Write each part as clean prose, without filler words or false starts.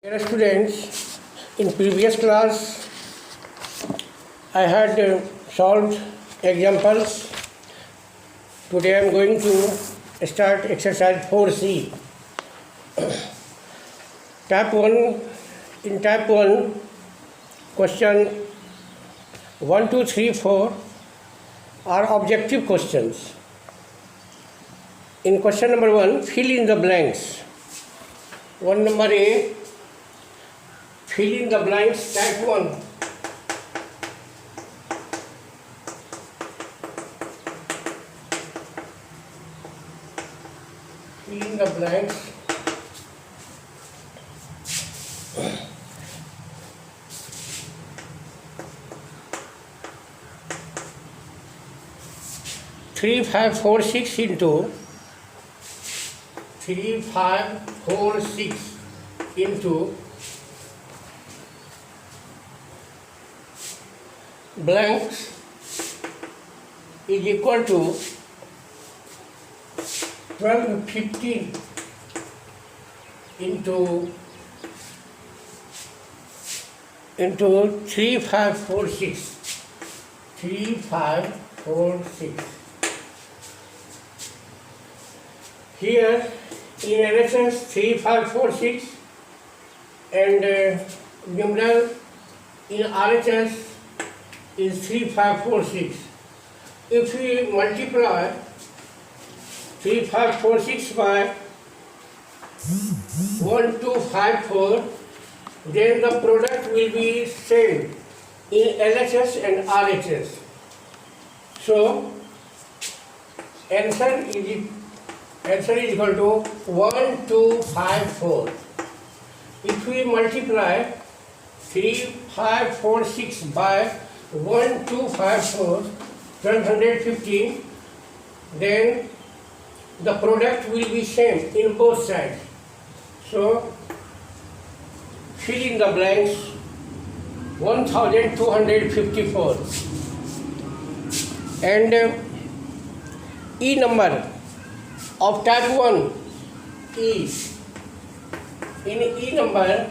Dear students, in previous class I had solved examples. Today I am going to start exercise 4C. Type 1. In type 1, question 1, 2, 3, 4 are objective questions. In question number 1, fill in the blanks. 1 number A, fill in the blanks, type 1. Fill in the blanks. Three, 5, 4, 6 into 3, 5, 4, 6 into blanks is equal to 1215 into 3546. 3546. Here in LHS 3546 and numeral in RHS is 3546. If we multiply 3546 by 1254, then the product will be same in LHS and RHS. So answer is equal to 1254. If we multiply 3546 by 1254, 1215, then the product will be same in both sides. So fill in the blanks. 1254 and E number of type 1 is in E number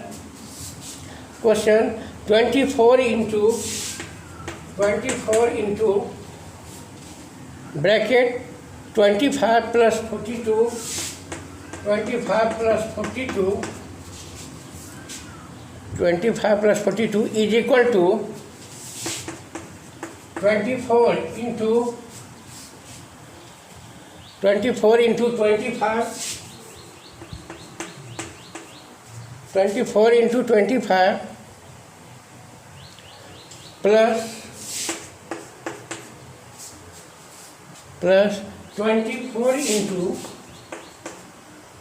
question 24 into bracket 25 plus 42, 25 plus 42, 25 plus 42 is equal to 24 into 25, 24 into 25 plus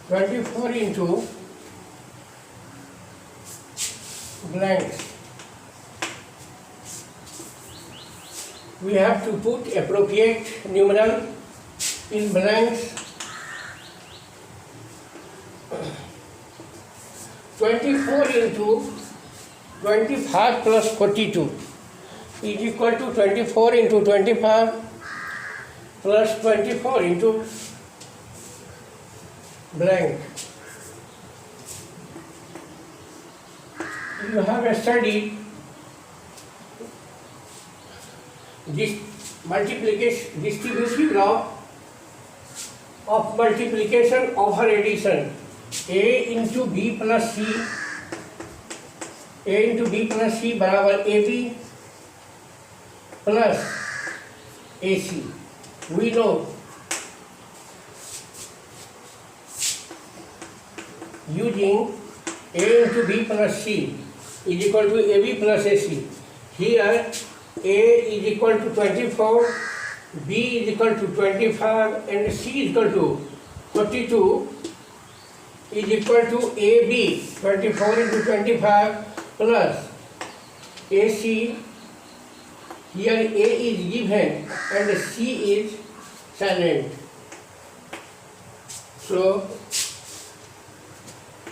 24 into blanks. We have to put appropriate numeral in blanks. 24 into 25 plus 42 is equal to 24 into 25 plus 24 into blank. You have studied this multiplication distributive law of multiplication over addition. A into B plus C, A into B plus C बराबर AB plus AC. We know using A into B plus C is equal to AB plus AC. Here A is equal to 24, B is equal to 25 and C is equal to 42 is equal to AB 24 into 25 plus AC. Here A is given and C is silent. So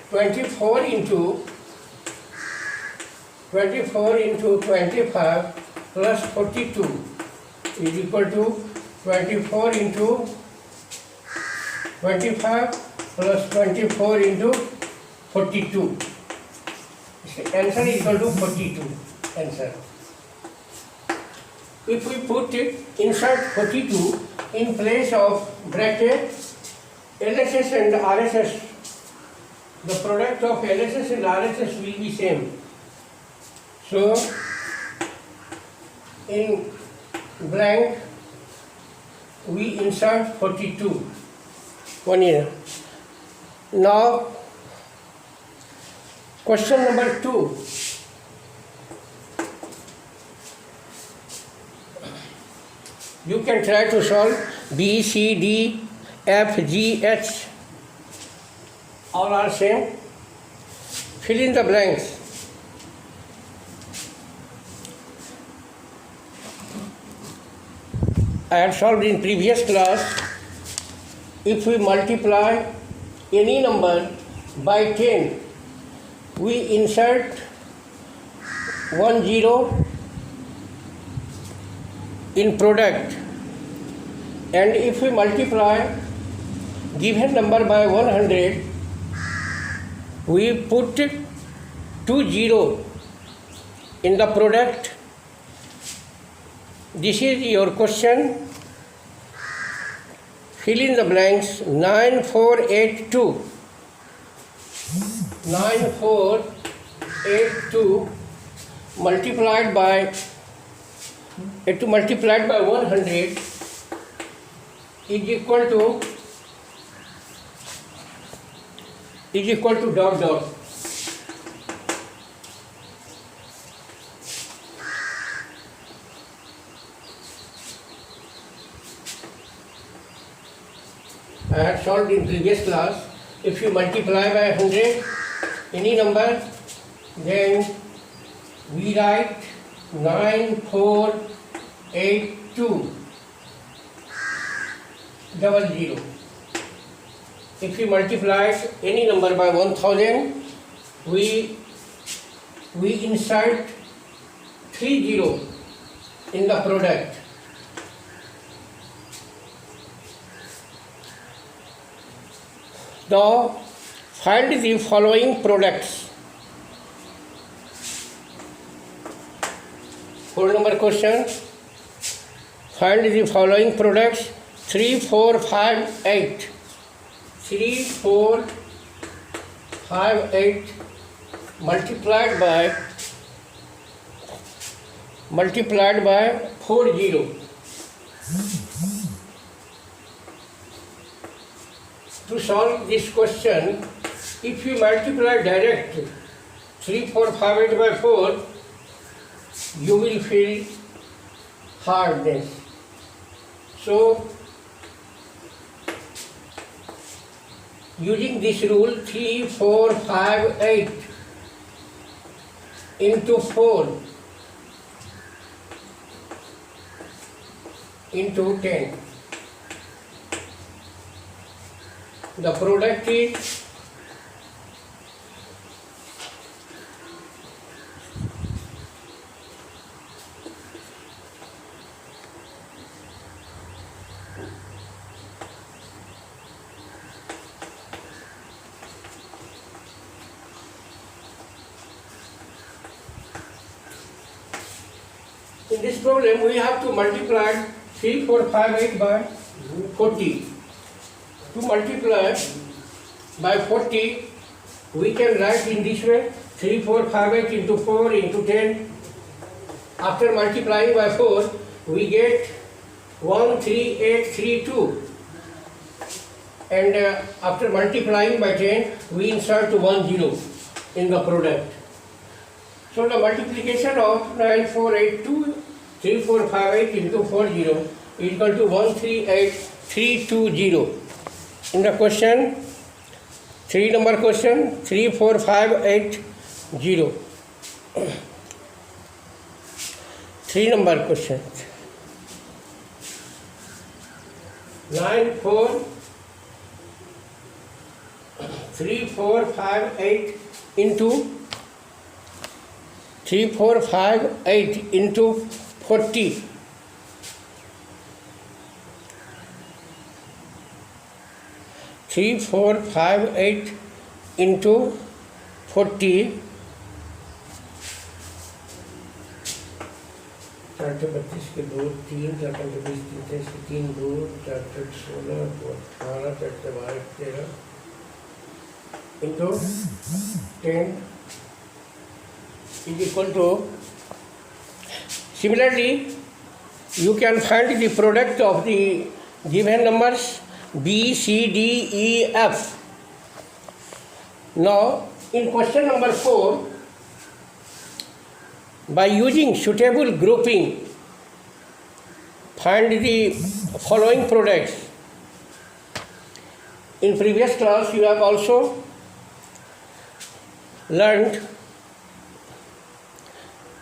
24 into 25 plus 42 is equal to 24 into 25 plus 24 into 42. answer is equal to 42. Answer. If we put insert 42 in place of bracket LSS and RSS, the product of LSS and RSS will be same. So in blank we insert 42. 1 year. Now question number 2. You can try to solve B, C, D, F, G, H. All are same. Fill in the blanks. I had solved in previous class. If we multiply any number by 10, we insert 1 0 in product, and if we multiply given number by 100, we put 2 0 in the product. This is your question. Fill in the blanks. 9482. 9482 multiplied by 100 is equal to dot dot. I had solved in previous class. If you multiply by 100 any number, then we write 9482 00. If we multiply any number by 1000, we insert 30 in the product. Now find the following products. 4 number question. Find the following products. 3, 4, 5, 8. 3, 4, 5, 8 multiplied by 40. To solve this question, if you multiply direct 3, 4, 5, 8 by 4, you will feel hardness. So, using this rule, 3, 4, 5, 8 into 4 into 10. The product is in this problem we have to multiply 3, 4, 5, 8 by 40. To multiply by 40, we can write in this way: 3, 4, 5, 8 into 4 into 10. After multiplying by 4, we get 1, 3, 8, 3, 2. And after multiplying by 10, we insert 1 0 in the product. So the multiplication of 9, 4, 8, 2, 3, 4, 5, 8 into 4 0 is equal to 1, 3, 8, 3, 2, 0. In the question, 3 number question, 3, 4, 5, 8, 0. 3 number question. 9, 4, 3, 4, 5, 8 into 3, 4, 5, 8 into 40. 3, 4, 5, 8 into 40 4 32 के 2 3 4 20 3 3 2 4 16 18 4 12 13 into 10 is equal to. Similarly, you can find the product of the given numbers B, C, D, E, F. Now, in question number 4, by using suitable grouping, find the following products. In previous class, you have also learned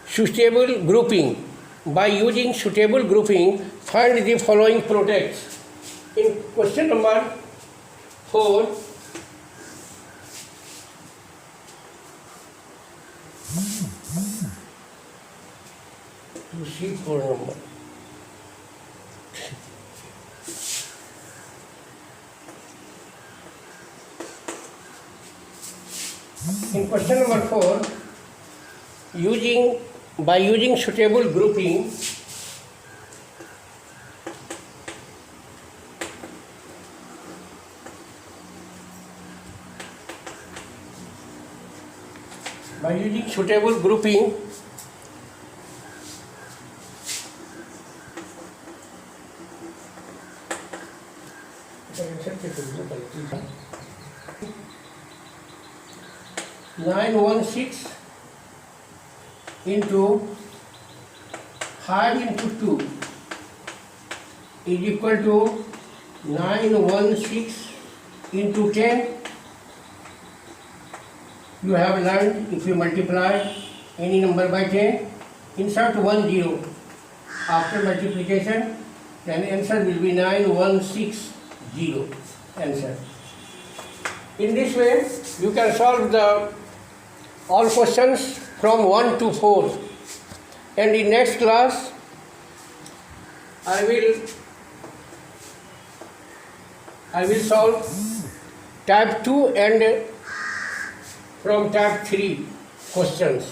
suitable grouping. By using suitable grouping, find the following products. In question number 4, you see 4 number. In question number 4, by using suitable grouping, nine 1 6 into 5 into 2 is equal to 916 into 10. You have learned if you multiply any number by 10, insert 1 0 after multiplication, then answer will be 9160 answer. In this way, you can solve all questions from 1 to 4. And in next class, I will solve type 2 and from type 3 questions.